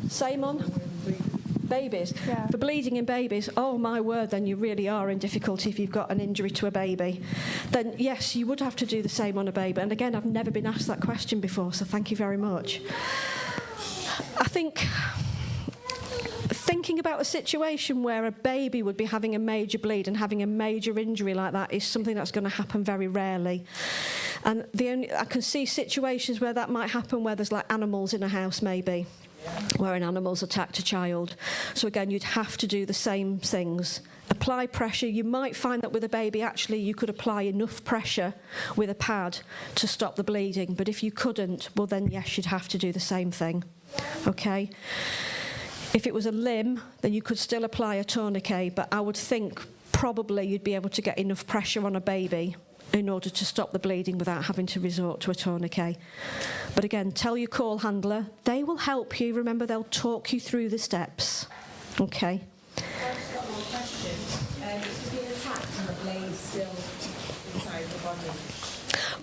Same on babies? Yeah. For bleeding in babies, oh my word, then you really are in difficulty if you've got an injury to a baby. Then yes, you would have to do the same on a baby. And again, I've never been asked that question before, so thank you very much. I think thinking about a situation where a baby would be having a major bleed and having a major injury like that is something that's going to happen very rarely. And I can see situations where that might happen where there's like animals in a house maybe. where an animal's attacked a child. So again, you'd have to do the same things. Apply pressure. You might find that with a baby, actually, you could apply enough pressure with a pad to stop the bleeding. But if you couldn't, well, then yes, you'd have to do the same thing. Okay? If it was a limb, then you could still apply a tourniquet, but I would think probably you'd be able to get enough pressure on a baby in order to stop the bleeding without having to resort to a tourniquet. But again, tell your call handler. They will help you. Remember, they'll talk you through the steps. Okay? I've just got one question. If you've been attacked and the blade's still inside the body.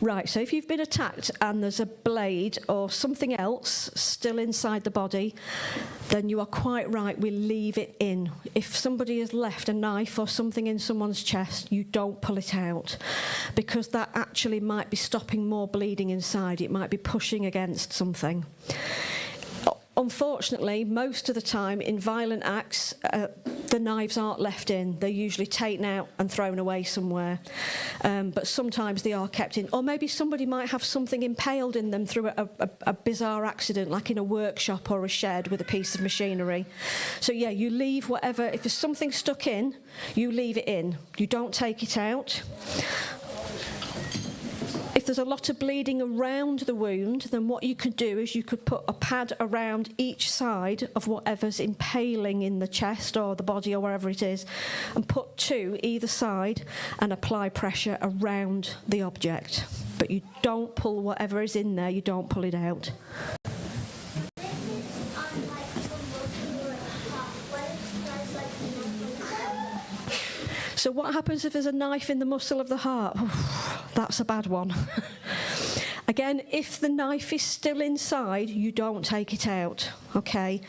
Right, so if you've been attacked and there's a blade or something else still inside the body, then you are quite right, we leave it in. If somebody has left a knife or something in someone's chest, you don't pull it out, because that actually might be stopping more bleeding inside. It might be pushing against something. Unfortunately, most of the time in violent acts, the knives aren't left in. They're usually taken out and thrown away somewhere. But sometimes they are kept in. Or maybe somebody might have something impaled in them through a bizarre accident, like in a workshop or a shed with a piece of machinery. So yeah, you leave whatever. If there's something stuck in, you leave it in. You don't take it out. If there's a lot of bleeding around the wound, then what you could do is you could put a pad around each side of whatever's impaling in the chest or the body or wherever it is, and put two either side and apply pressure around the object. But you don't pull whatever is in there, you don't pull it out. So what happens if there's a knife in the muscle of the heart? That's a bad one. Again, if the knife is still inside, you don't take it out, okay?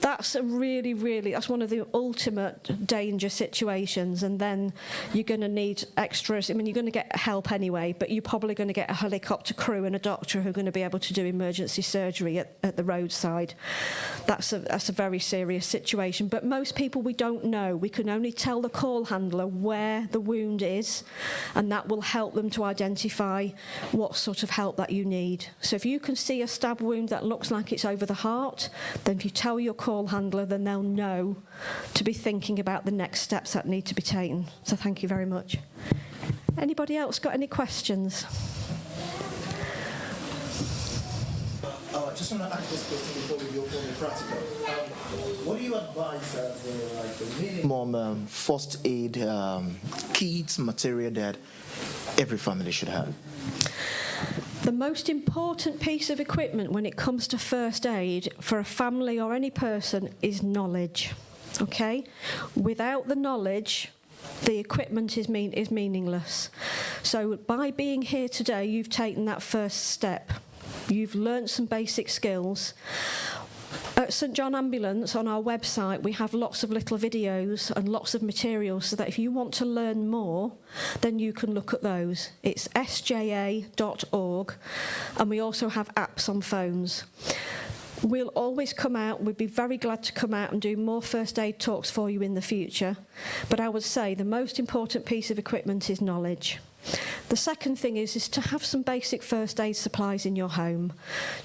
That's a really, that's one of the ultimate danger situations, and then you're going to need extras. I mean, you're going to get help anyway, but you're probably going to get a helicopter crew and a doctor who are going to be able to do emergency surgery at the roadside. That's a very serious situation. But most people, we don't know. We can only tell the call handler where the wound is, and that will help them to identify what sort of help that you need. So if you can see a stab wound that looks like it's over the heart, then if you tell your call handler, then they'll know to be thinking about the next steps that need to be taken. So thank you very much. Anybody else got any questions? Just want to ask this question before we go for the practical. What do you advise as the minimum first aid kits material that every family should have? The most important piece of equipment when it comes to first aid for a family or any person is knowledge, okay? Without the knowledge, the equipment is meaningless. So by being here today, you've taken that first step. You've learnt some basic skills. At St John Ambulance, on our website, we have lots of little videos and lots of materials so that if you want to learn more, then you can look at those. It's sja.org, and we also have apps on phones. We'll always come out, we'd be very glad to come out and do more first aid talks for you in the future. But I would say the most important piece of equipment is knowledge. The second thing is to have some basic first aid supplies in your home.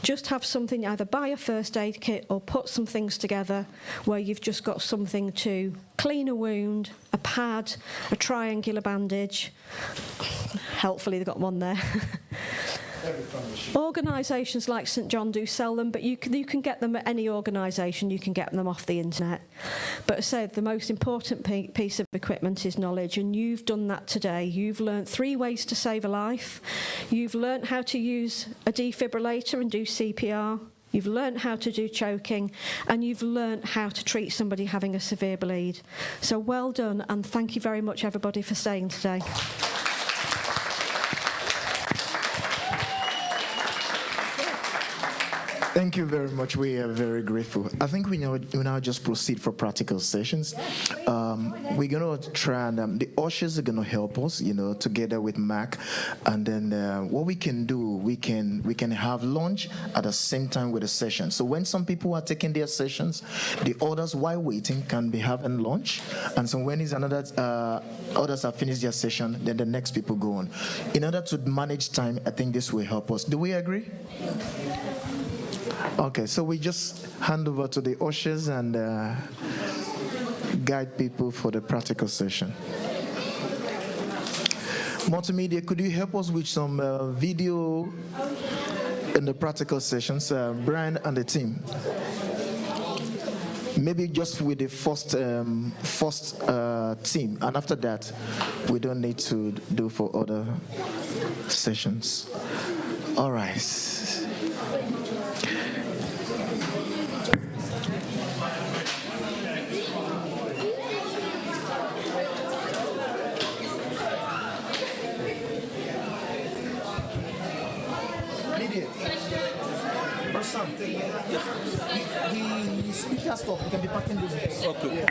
Just have something, either buy a first aid kit or put some things together where you've just got something to clean a wound, a pad, a triangular bandage. Helpfully they've got one there. Organisations like St John do sell them, but you can get them at any organisation. You can get them off the internet. But as I said, the most important piece of equipment is knowledge, and you've done that today. You've learnt 3 ways to save a life. You've learnt how to use a defibrillator and do CPR. You've learnt how to do choking, and you've learnt how to treat somebody having a severe bleed. So well done, and thank you very much, everybody, for staying today. Thank you very much. We are very grateful. I think we now just proceed for practical sessions. We're going to try and the ushers are going to help us, together with Mac. And then what we can do, we can have lunch at the same time with the session. So when some people are taking their sessions, the others, while waiting, can be having lunch. And so when others have finished their session, then the next people go on. In order to manage time, I think this will help us. Do we agree? Okay, so we just hand over to the ushers and guide people for the practical session. Multimedia, could you help us with some video in the practical sessions, Brian and the team? Maybe just with the first team, and after that, we don't need to do for other sessions. All right. The speaker stuff, you can be packing this. Okay.